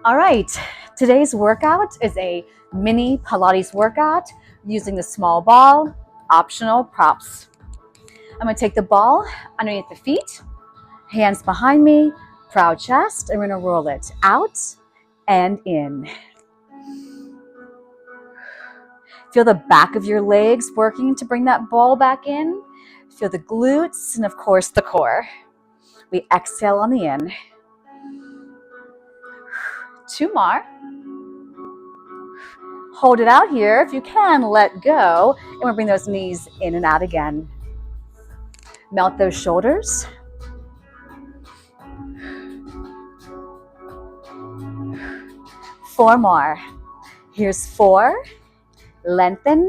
All right, today's workout is a mini Pilates workout using the small ball, optional props. I'm gonna take the ball underneath the feet, hands behind me, proud chest, and we're gonna roll it out and in. Feel the back of your legs working to bring that ball back in. Feel the glutes and of course the core. We exhale on the in. 2 more. Hold it out here. If you can, let go. And we'll bring those knees in and out again. Melt those shoulders. 4 more. Here's 4. Lengthen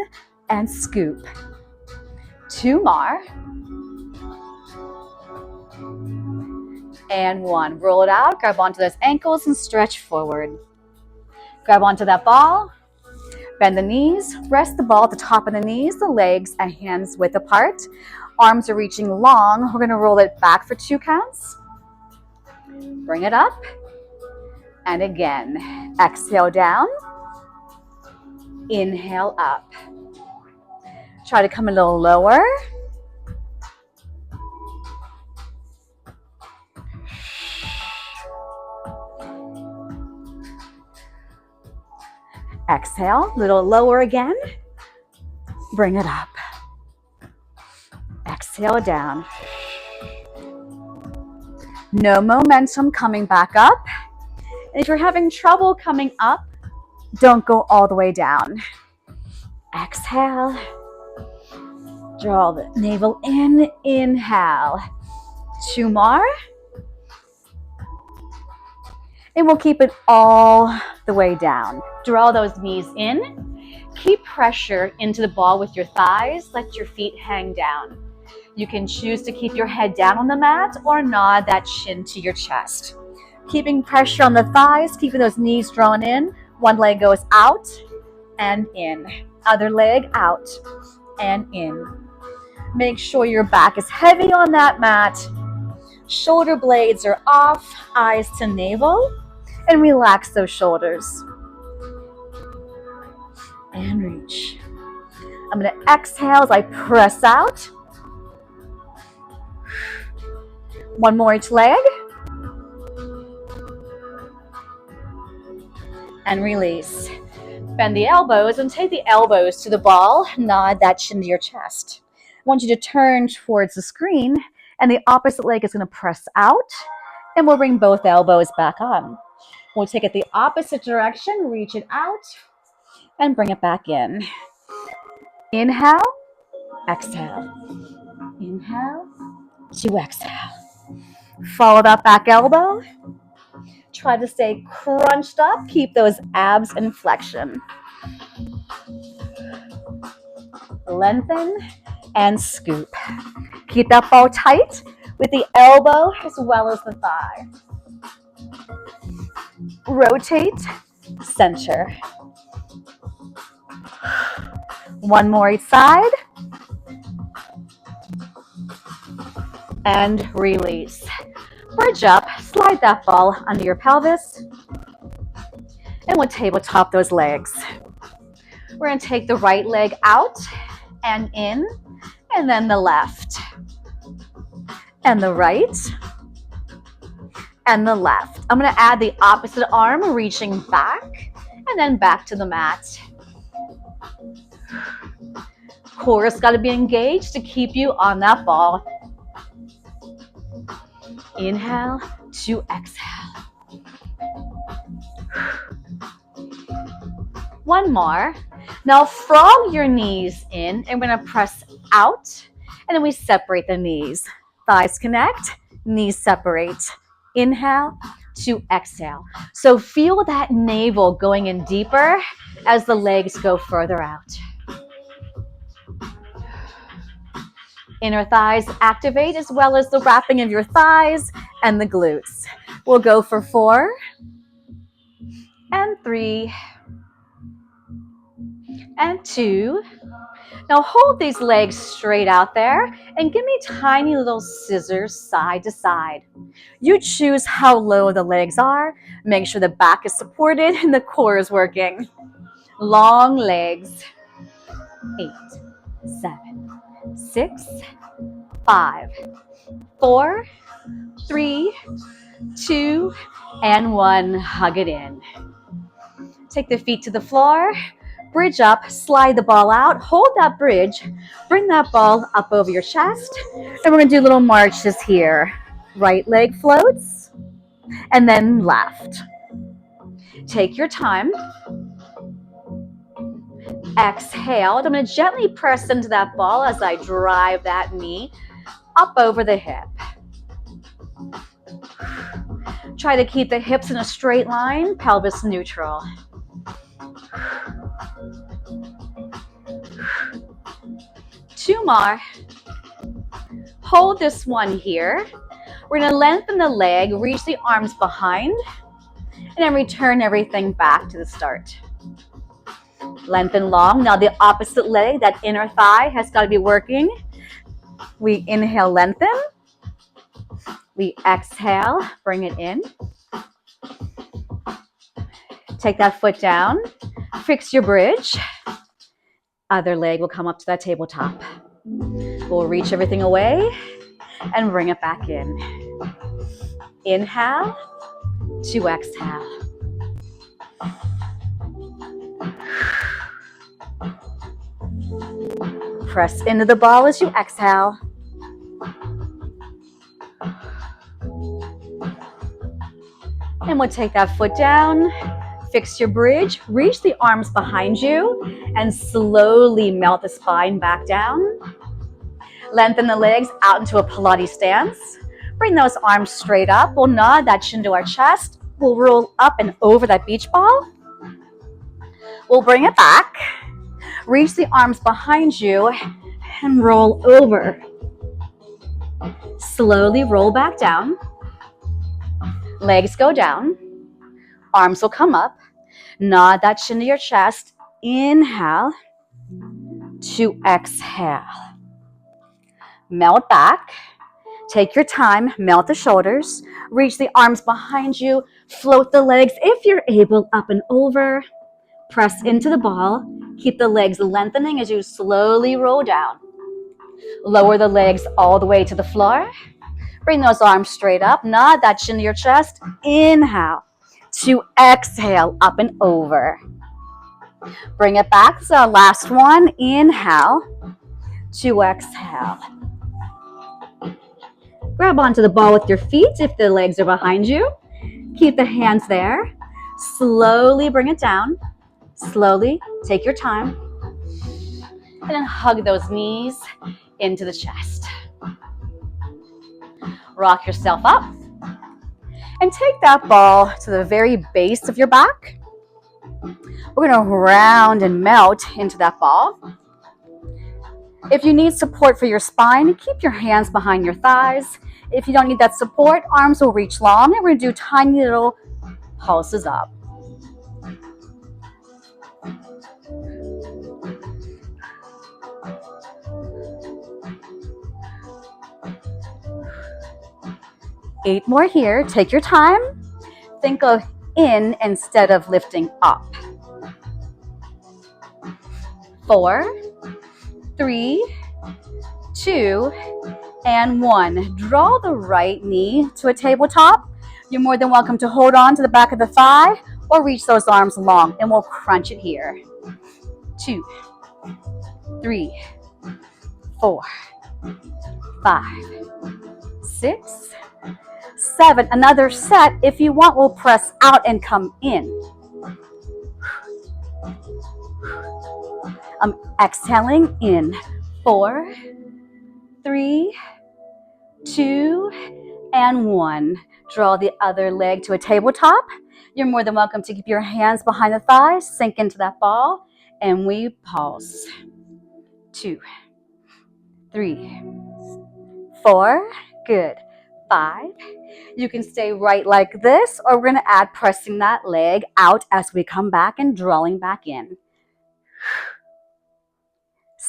and scoop. 2 more. And 1. Roll it out. Grab onto those ankles and stretch forward. Grab onto that ball. Bend the knees. Rest the ball at the top of the knees, the legs and hands width apart. Arms are reaching long. We're going to roll it back for 2 counts. Bring it up. And again, exhale down. Inhale up. Try to come a little lower. Exhale, a little lower again. Bring it up. Exhale down. No momentum coming back up. And if you're having trouble coming up, don't go all the way down. Exhale. Draw the navel in. Inhale. 2 more. And we'll keep it all the way down. Draw those knees in. Keep pressure into the ball with your thighs. Let your feet hang down. You can choose to keep your head down on the mat or nod that chin to your chest. Keeping pressure on the thighs, keeping those knees drawn in. One leg goes out and in. Other leg out and in. Make sure your back is heavy on that mat. Shoulder blades are off, eyes to navel. And relax those shoulders. And reach. I'm going to exhale as I press out. 1 more each leg. And release. Bend the elbows and take the elbows to the ball. Nod that chin to your chest. I want you to turn towards the screen and the opposite leg is going to press out. And we'll bring both elbows back on. We'll take it the opposite direction, reach it out, and bring it back in. Inhale, exhale. Inhale, to exhale. Follow that back elbow. Try to stay crunched up. Keep those abs in flexion. Lengthen and scoop. Keep that ball tight with the elbow as well as the thigh. Rotate, center. 1 more each side. And release. Bridge up, slide that ball under your pelvis. And we'll tabletop those legs. We're going to take the right leg out and in, and then the left. And the right. And the left. I'm going to add the opposite arm, reaching back, and then back to the mat. Core's got to be engaged to keep you on that ball. Inhale to exhale. 1 more. Now frog your knees in, and we're going to press out, and then we separate the knees. Thighs connect, knees separate. Inhale to exhale. So feel that navel going in deeper as the legs go further out. Inner thighs activate as well as the wrapping of your thighs and the glutes. We'll go for 4 and 3 and 2 Now hold these legs straight out there and give me tiny little scissors side to side. You choose how low the legs are. Make sure the back is supported and the core is working. Long legs. 8, 7, 6, 5, 4, 3, 2, and 1. Hug it in. Take the feet to the floor. Bridge up, slide the ball out, hold that bridge, bring that ball up over your chest, and we're going to do little marches here. Right leg floats, and then left. Take your time. Exhale. I'm going to gently press into that ball as I drive that knee up over the hip. Try to keep the hips in a straight line, pelvis neutral. Two more. Hold this one here. We're going to lengthen the leg, reach the arms behind, and then return everything back to the start. Lengthen long. Now the opposite leg, that inner thigh, has got to be working. We inhale, lengthen. We exhale, bring it in. Take that foot down. Fix your bridge. Other leg will come up to that tabletop. We'll reach everything away and bring it back in. Inhale to exhale. Press into the ball as you exhale. And we'll take that foot down, fix your bridge, reach the arms behind you, and slowly melt the spine back down. Lengthen the legs out into a Pilates stance. Bring those arms straight up. We'll nod that chin to our chest. We'll roll up and over that beach ball. We'll bring it back. Reach the arms behind you and roll over. Slowly roll back down. Legs go down. Arms will come up. Nod that chin to your chest. Inhale to exhale. Melt back. Take your time. Melt the shoulders. Reach the arms behind you. Float the legs if you're able up and over. Press into the ball. Keep the legs lengthening as you slowly roll down. Lower the legs all the way to the floor. Bring those arms straight up. Nod that chin to your chest. Inhale to exhale, up and over. Bring it back. So last one. Inhale to exhale. Grab onto the ball with your feet if the legs are behind you. Keep the hands there. Slowly bring it down. Slowly take your time. And then hug those knees into the chest. Rock yourself up. And take that ball to the very base of your back. We're going to round and melt into that ball. If you need support for your spine, keep your hands behind your thighs. If you don't need that support, arms will reach long, and we're going to do tiny little pulses up. Eight more here. Take your time. Think of in instead of lifting up. 4, 3, 2, and 1. Draw the right knee to a tabletop. You're more than welcome to hold on to the back of the thigh or reach those arms long, and we'll crunch it here. 2, 3, 4, 5, 6, 7. Another set. If you want, we'll press out and come in. I'm exhaling in. 4, 3, 2, and 1. Draw the other leg to a tabletop. You're more than welcome to keep your hands behind the thighs, sink into that ball, and we pulse. 2, 3, 4. Good. 5. You can stay right like this, or we're going to add pressing that leg out as we come back and drawing back in.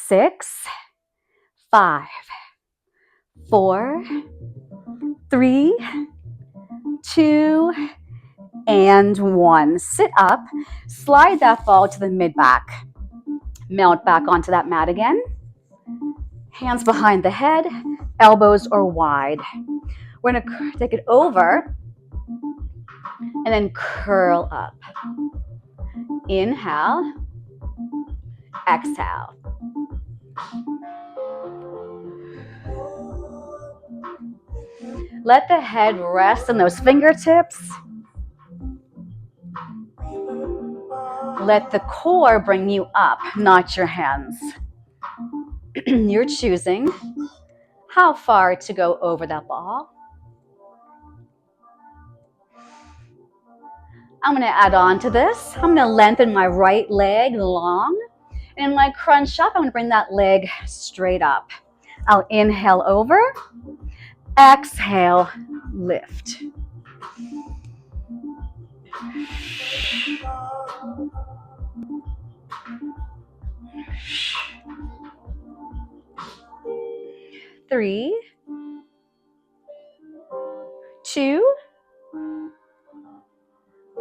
6, 5, 4, 3, 2, and 1. Sit up, slide that ball to the mid-back. Melt back onto that mat again. Hands behind the head, elbows are wide. We're gonna take it over and then curl up. Inhale, exhale. Let the head rest on those fingertips. Let the core bring you up, not your hands. You're choosing how far to go over that ball. I'm going to add on to this. I'm going to lengthen my right leg long. And when I crunch up, I'm going to bring that leg straight up. I'll inhale over. Exhale, lift. Three, 2,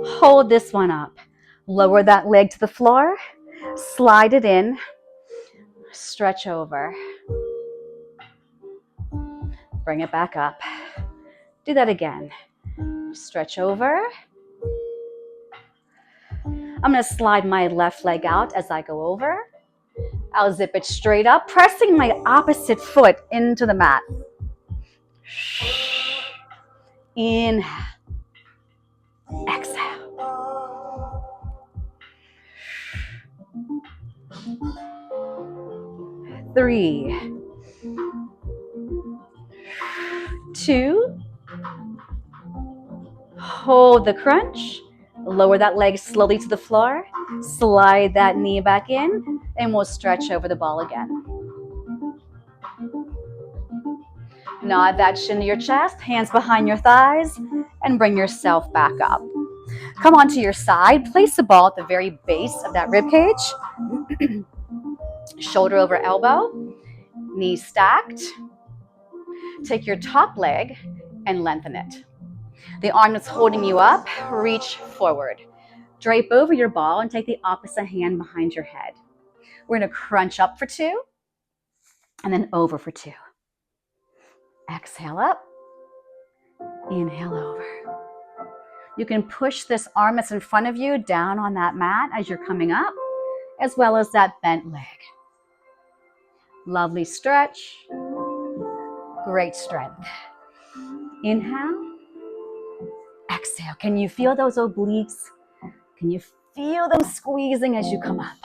hold this one up. Lower that leg to the floor, slide it in, stretch over. Bring it back up. Do that again. Stretch over. I'm going to slide my left leg out as I go over. I'll zip it straight up, pressing my opposite foot into the mat. Inhale. Exhale. 3, 2, hold the crunch. Lower that leg slowly to the floor. Slide that knee back in, and we'll stretch over the ball again. Nod that chin to your chest, hands behind your thighs, and bring yourself back up. Come onto your side. Place the ball at the very base of that rib cage. Shoulder over elbow, knees stacked. Take your top leg and lengthen it. The arm that's holding you up, reach forward. Drape over your ball and take the opposite hand behind your head. We're going to crunch up for 2 and then over for 2. Exhale up, inhale over. You can push this arm that's in front of you down on that mat as you're coming up, as well as that bent leg. Lovely stretch, great strength. Inhale, exhale. Can you feel those obliques? Can you feel them squeezing as you come up?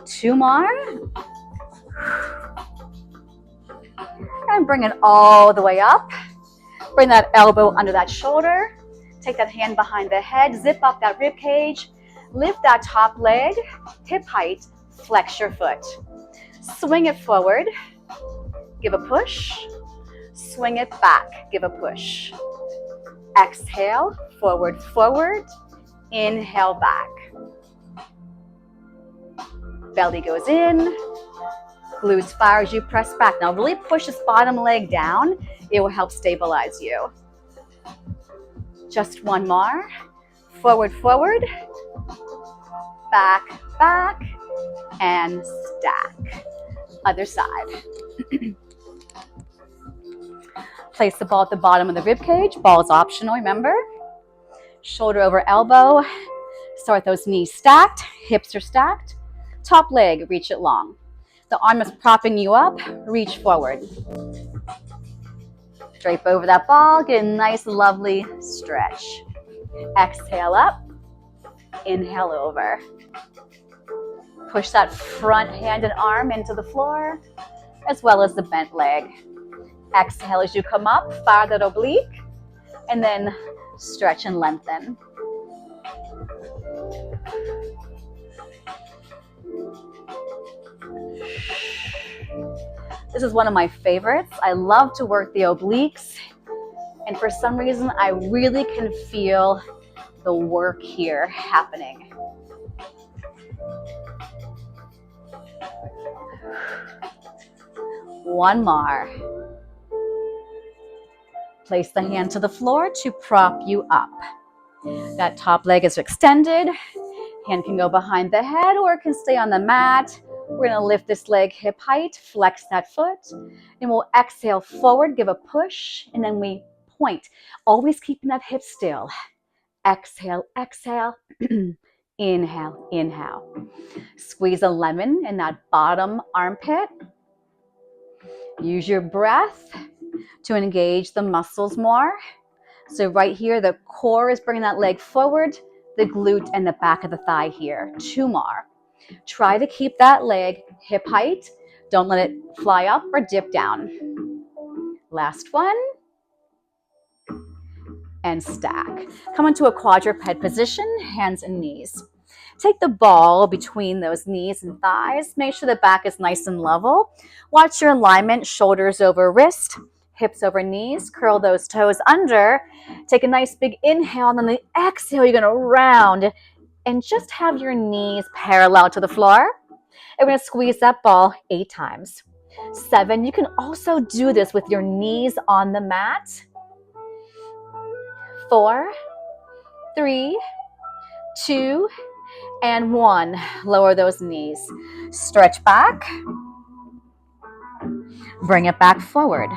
2 more. And bring it all the way up. Bring that elbow under that shoulder. Take that hand behind the head. Zip up that rib cage. Lift that top leg. Hip height. Flex your foot. Swing it forward. Give a push. Swing it back. Give a push. Exhale. Forward, forward. Inhale back. Belly goes in. Glutes fire as you press back. Now really push this bottom leg down. It will help stabilize you. Just 1 more. Forward, forward. Back, back. And stack. Other side. Place the ball at the bottom of the rib cage. Ball is optional, remember. Shoulder over elbow. Start those knees stacked. Hips are stacked. Top leg, reach it long. The arm is propping you up. Reach forward. Drape over that ball. Get a nice, lovely stretch. Exhale up. Inhale over. Push that front hand and arm into the floor, as well as the bent leg. Exhale as you come up. Fire that oblique. And then stretch and lengthen. This is one of my favorites. I love to work the obliques, and for some reason I really can feel the work here happening. One more. Place the hand to the floor to prop you up. That top leg is extended. Hand can go behind the head or it can stay on the mat. We're gonna lift this leg hip height, flex that foot, and we'll exhale forward, give a push, and then we point. Always keeping that hip still. Exhale, exhale. Inhale, inhale. Squeeze a lemon in that bottom armpit. Use your breath to engage the muscles more. So right here, the core is bringing that leg forward, the glute and the back of the thigh here. 2 more. Try to keep that leg hip height. Don't let it fly up or dip down. Last one. And stack. Come into a quadruped position, hands and knees. Take the ball between those knees and thighs. Make sure the back is nice and level. Watch your alignment, shoulders over wrist, hips over knees. Curl those toes under. Take a nice big inhale, and on the exhale, you're gonna round and just have your knees parallel to the floor. And we're gonna squeeze that ball 8 times. 7, you can also do this with your knees on the mat. 4, 3, 2, and 1. Lower those knees. Stretch back. Bring it back forward.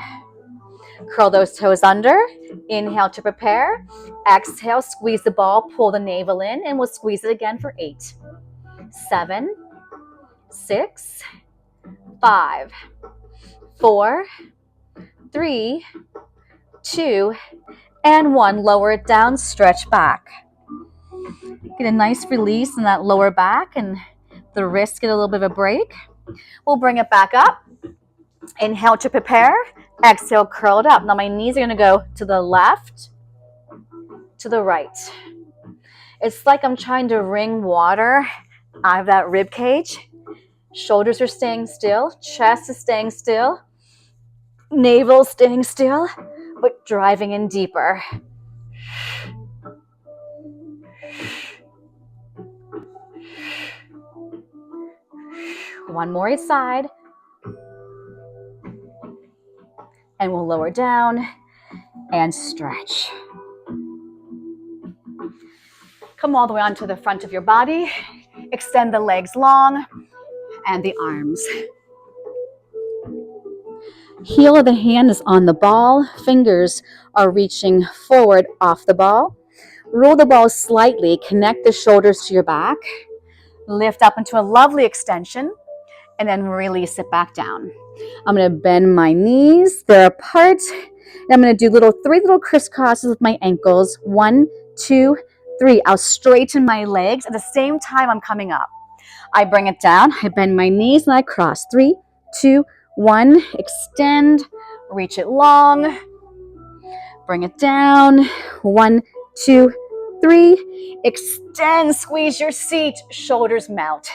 Curl those toes under. Inhale to prepare. Exhale, squeeze the ball, pull the navel in, and we'll squeeze it again for 8, 7, 6, 5, 4, 3, 2, and 1. Lower it down, stretch back. Get a nice release in that lower back and the wrist get a little bit of a break. We'll bring it back up. Inhale to prepare. Exhale, curl it up. Now my knees are going to go to the left, to the right. It's like I'm trying to wring water out of that rib cage. Shoulders are staying still. Chest is staying still. Navel staying still, but driving in deeper. One more each side. And we'll lower down and stretch. Come all the way onto the front of your body. Extend the legs long and the arms. Heel of the hand is on the ball. Fingers are reaching forward off the ball. Roll the ball slightly. Connect the shoulders to your back. Lift up into a lovely extension. And then release it back down. I'm going to bend my knees. They're apart. And I'm going to do 3 little crisscrosses with my ankles. 1, 2, 3. I'll straighten my legs. At the same time, I'm coming up. I bring it down. I bend my knees and I cross. 3, 2, 1. Extend. Reach it long. Bring it down. 1, 2, 3. Extend. Squeeze your seat. Shoulders melt.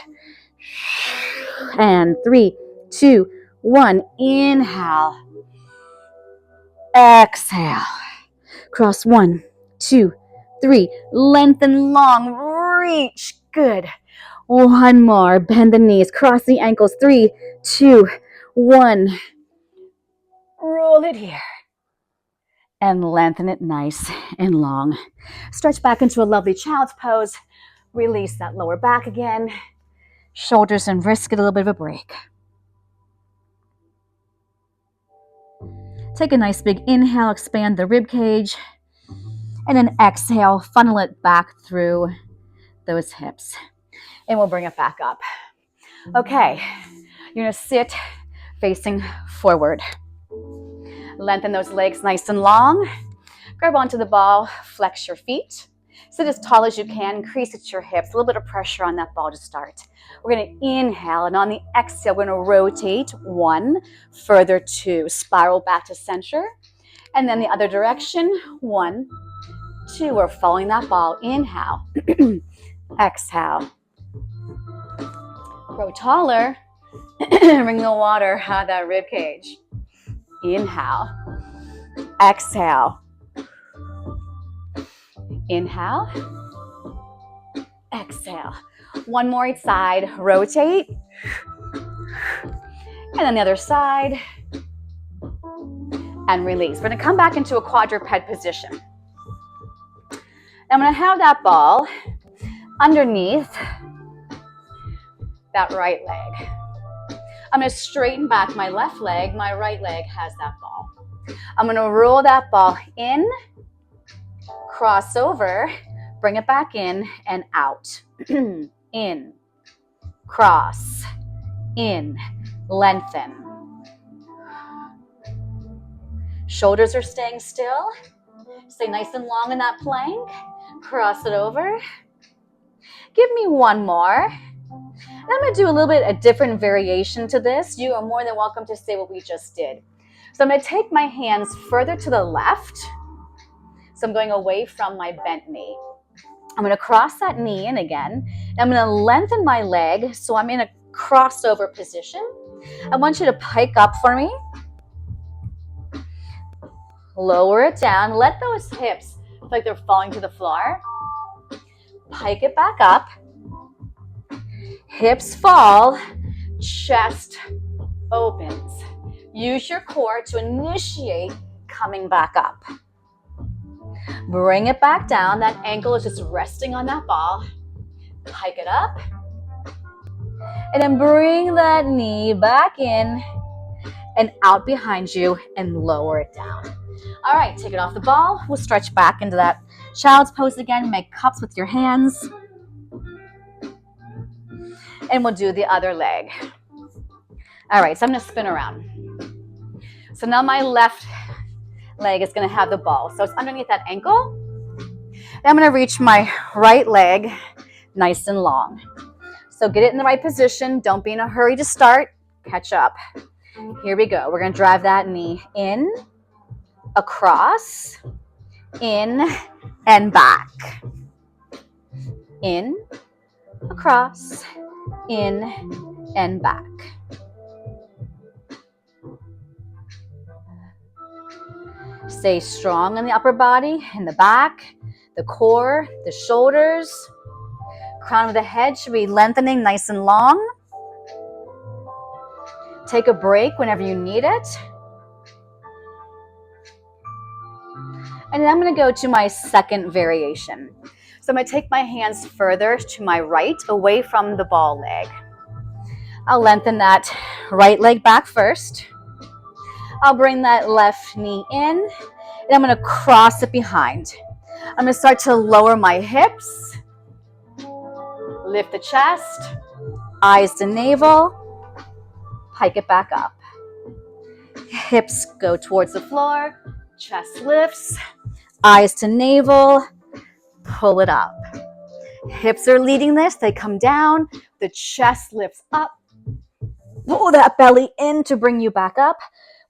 And 3, 2, 1. Inhale. Exhale. Cross. 1, 2, 3. Lengthen long. Reach. Good. One more. Bend the knees. Cross the ankles. 3, 2, 1. Roll it here. And lengthen it nice and long. Stretch back into a lovely child's pose. Release that lower back again. Shoulders and wrists get a little bit of a break. Take a nice big inhale, expand the rib cage, and then exhale, funnel it back through those hips. And we'll bring it back up. Okay, you're gonna sit facing forward. Lengthen those legs nice and long. Grab onto the ball, flex your feet. Sit as tall as you can, increase at your hips, a little bit of pressure on that ball to start. We're gonna inhale, and on the exhale, we're gonna rotate 1, further 2, spiral back to center, and then the other direction, 1, 2, we're following that ball. Inhale, exhale. Grow taller, bring the water out of that rib cage. Inhale, exhale. Inhale, exhale. One more each side. Rotate. And then the other side. And release. We're going to come back into a quadruped position. I'm going to have that ball underneath that right leg. I'm going to straighten back my left leg. My right leg has that ball. I'm going to roll that ball in, cross over, bring it back in and out. In, cross, in, lengthen. Shoulders are staying still. Stay nice and long in that plank. Cross it over. Give me one more. And I'm going to do a little bit a different variation to this. You are more than welcome to say what we just did. So I'm going to take my hands further to the left. So I'm going away from my bent knee. I'm going to cross that knee in again. I'm going to lengthen my leg so I'm in a crossover position. I want you to pike up for me. Lower it down. Let those hips feel like they're falling to the floor. Pike it back up. Hips fall. Chest opens. Use your core to initiate coming back up. Bring it back down. That ankle is just resting on that ball. Pike it up. And then bring that knee back in and out behind you and lower it down. All right, take it off the ball. We'll stretch back into that child's pose again. Make cups with your hands. And we'll do the other leg. All right, so I'm going to spin around. So now my left leg is going to have the ball. So it's underneath that ankle. Then I'm going to reach my right leg nice and long. So get it in the right position. Don't be in a hurry to start. Catch up. Here we go. We're going to drive that knee in, across, in, and back. In, across, in, and back. Stay strong in the upper body, in the back, the core, the shoulders. Crown of the head should be lengthening nice and long. Take a break whenever you need it. And then I'm going to go to my second variation. So I'm going to take my hands further to my right, away from the ball leg. I'll lengthen that right leg back first. I'll bring that left knee in, and I'm going to cross it behind. I'm going to start to lower my hips, lift the chest, eyes to navel, pike it back up. Hips go towards the floor, chest lifts, eyes to navel, pull it up. Hips are leading this, they come down, the chest lifts up. Pull that belly in to bring you back up.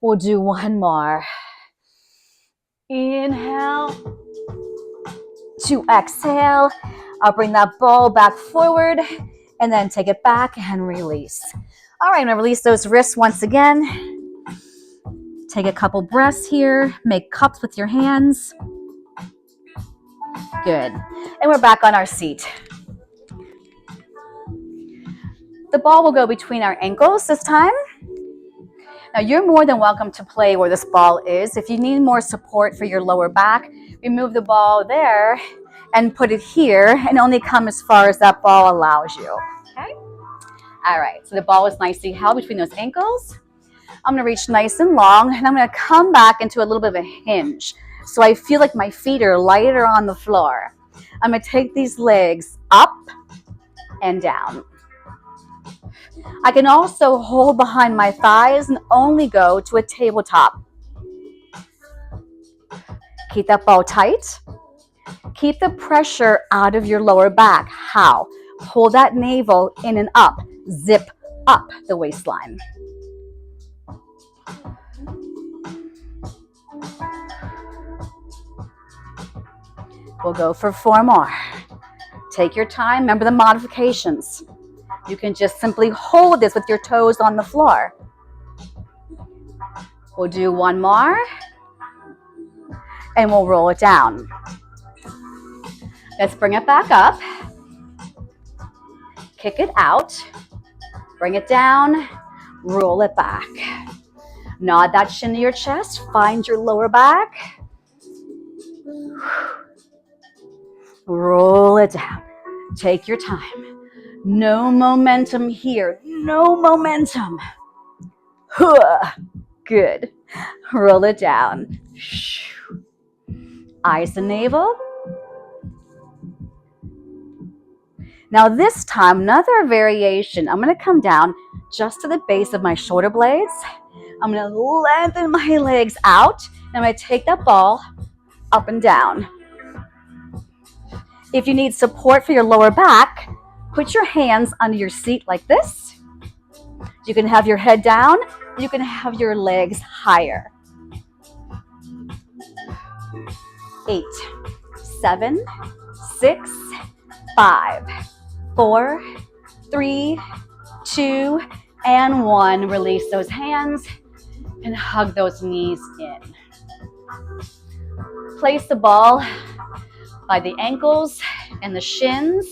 We'll do one more. Inhale to exhale. I'll bring that ball back forward and then take it back and release. All right, I'm going to release those wrists once again. Take a couple breaths here. Make cups with your hands. Good. And we're back on our seat. The ball will go between our ankles this time. Now, you're more than welcome to play where this ball is. If you need more support for your lower back, remove the ball there and put it here and only come as far as that ball allows you. Okay? All right, so the ball is nicely held between those ankles. I'm going to reach nice and long, and I'm going to come back into a little bit of a hinge. So I feel like my feet are lighter on the floor. I'm going to take these legs up and down. I can also hold behind my thighs and only go to a tabletop. Keep that ball tight. Keep the pressure out of your lower back. How? Pull that navel in and up. Zip up the waistline. We'll go for 4 more. Take your time. Remember the modifications. You can just simply hold this with your toes on the floor. We'll do 1 more. And we'll roll it down. Let's bring it back up. Kick it out. Bring it down. Roll it back. Nod that chin to your chest. Find your lower back. Roll it down. Take your time. No momentum here. No momentum. Good. Roll it down. Eyes to navel. Now this time, another variation. I'm going to come down just to the base of my shoulder blades. I'm going to lengthen my legs out, and I'm going to take that ball up and down. If you need support for your lower back, put your hands under your seat like this. You can have your head down. You can have your legs higher. 8, 7, 6, 5, 4, 3, 2, and 1. Release those hands and hug those knees in. Place the ball by the ankles and the shins.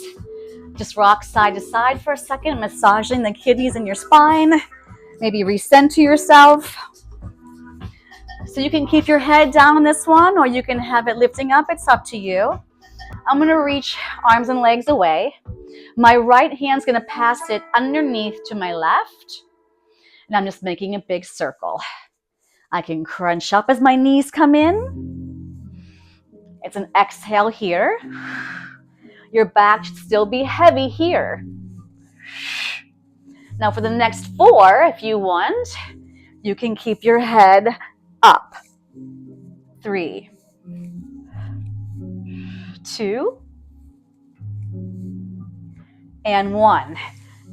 Just rock side to side for a second, massaging the kidneys in your spine. Maybe recenter yourself. So you can keep your head down on this one, or you can have it lifting up. It's up to you. I'm going to reach arms and legs away. My right hand's going to pass it underneath to my left. And I'm just making a big circle. I can crunch up as my knees come in. It's an exhale here. Your back should still be heavy here. Now for the next 4, if you want, you can keep your head up. 3, 2, and 1.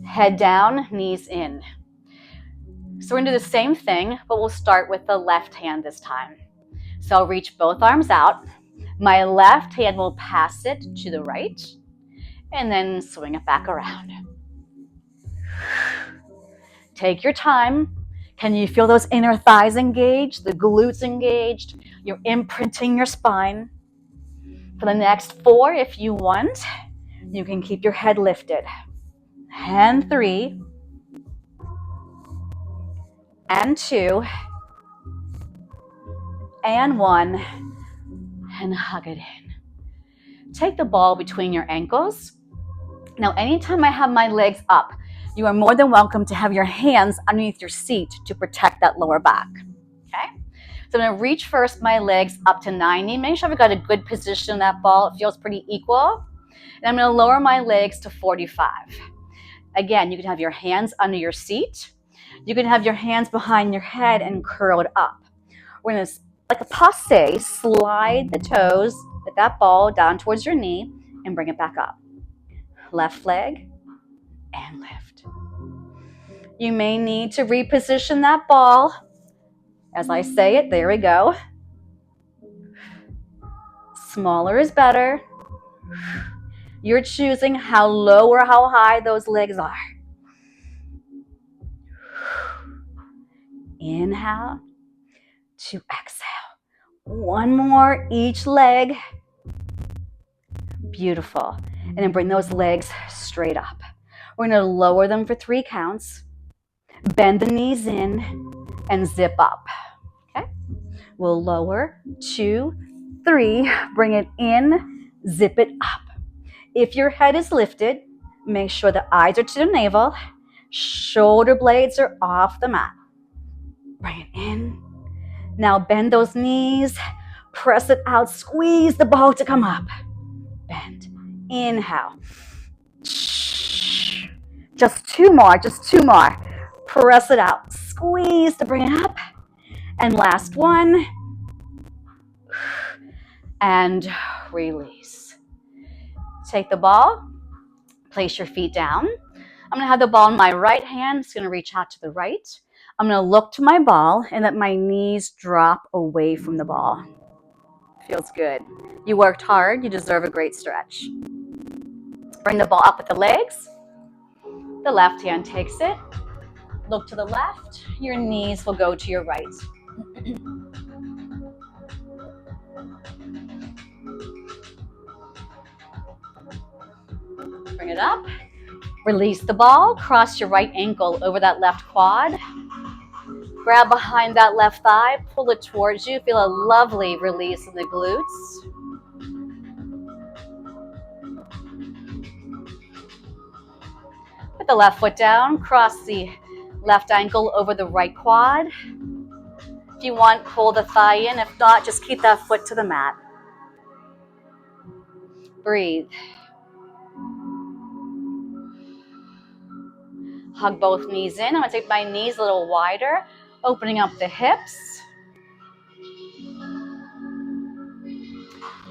Head down, knees in. So we're going to do the same thing, but we'll start with the left hand this time. So I'll reach both arms out. My left hand will pass it to the right, and then swing it back around. Take your time. Can you feel those inner thighs engaged, the glutes engaged? You're imprinting your spine. For the next 4, if you want, you can keep your head lifted. And 3, and 2, and 1, and hug it in. Take the ball between your ankles. Now, anytime I have my legs up, you are more than welcome to have your hands underneath your seat to protect that lower back. Okay? So I'm going to reach first my legs up to 90. Make sure I've got a good position on that ball. It feels pretty equal. And I'm going to lower my legs to 45. Again, you can have your hands under your seat. You can have your hands behind your head and curled up. We're going to, like a passe, slide the toes with that ball down towards your knee and bring it back up. Left leg and lift. You may need to reposition that ball. As I say it, there we go. Smaller is better. You're choosing how low or how high those legs are. Inhale to exhale. 1 more each leg. Beautiful. And then bring those legs straight up. We're going to lower them for 3 counts. Bend the knees in and zip up. Okay? We'll lower 2, 3. Bring it in. Zip it up. If your head is lifted, make sure the eyes are to the navel. Shoulder blades are off the mat. Bring it in. Now bend those knees. Press it out. Squeeze the ball to come up. Bend. Inhale. Just 2 more. Just 2 more. Press it out. Squeeze to bring it up. And last one. And release. Take the ball. Place your feet down. I'm going to have the ball in my right hand. It's going to reach out to the right. I'm going to look to my ball and let my knees drop away from the ball. Feels good. You worked hard. You deserve a great stretch. Bring the ball up with the legs. The left hand takes it. Look to the left. Your knees will go to your right. Bring it up. Release the ball, cross your right ankle over that left quad. Grab behind that left thigh, pull it towards you. Feel a lovely release in the glutes. Put the left foot down, cross the left ankle over the right quad. If you want, pull the thigh in. If not, just keep that foot to the mat. Breathe. Hug both knees in. I'm gonna take my knees a little wider, opening up the hips.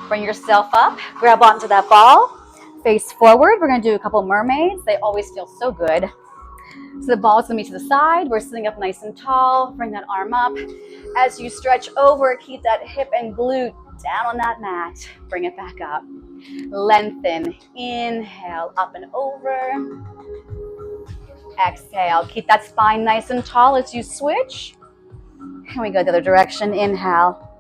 Bring yourself up, grab onto that ball, face forward. We're gonna do a couple mermaids. They always feel so good. So the ball's gonna be to the side. We're sitting up nice and tall. Bring that arm up. As you stretch over, keep that hip and glute down on that mat. Bring it back up. Lengthen. Inhale, up and over. Exhale. Keep that spine nice and tall as you switch. And we go the other direction. Inhale.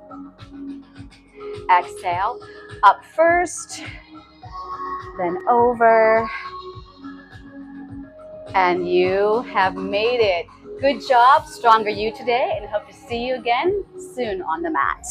Exhale. Up first. Then over. And you have made it. Good job, stronger you today, and hope to see you again soon on the mat.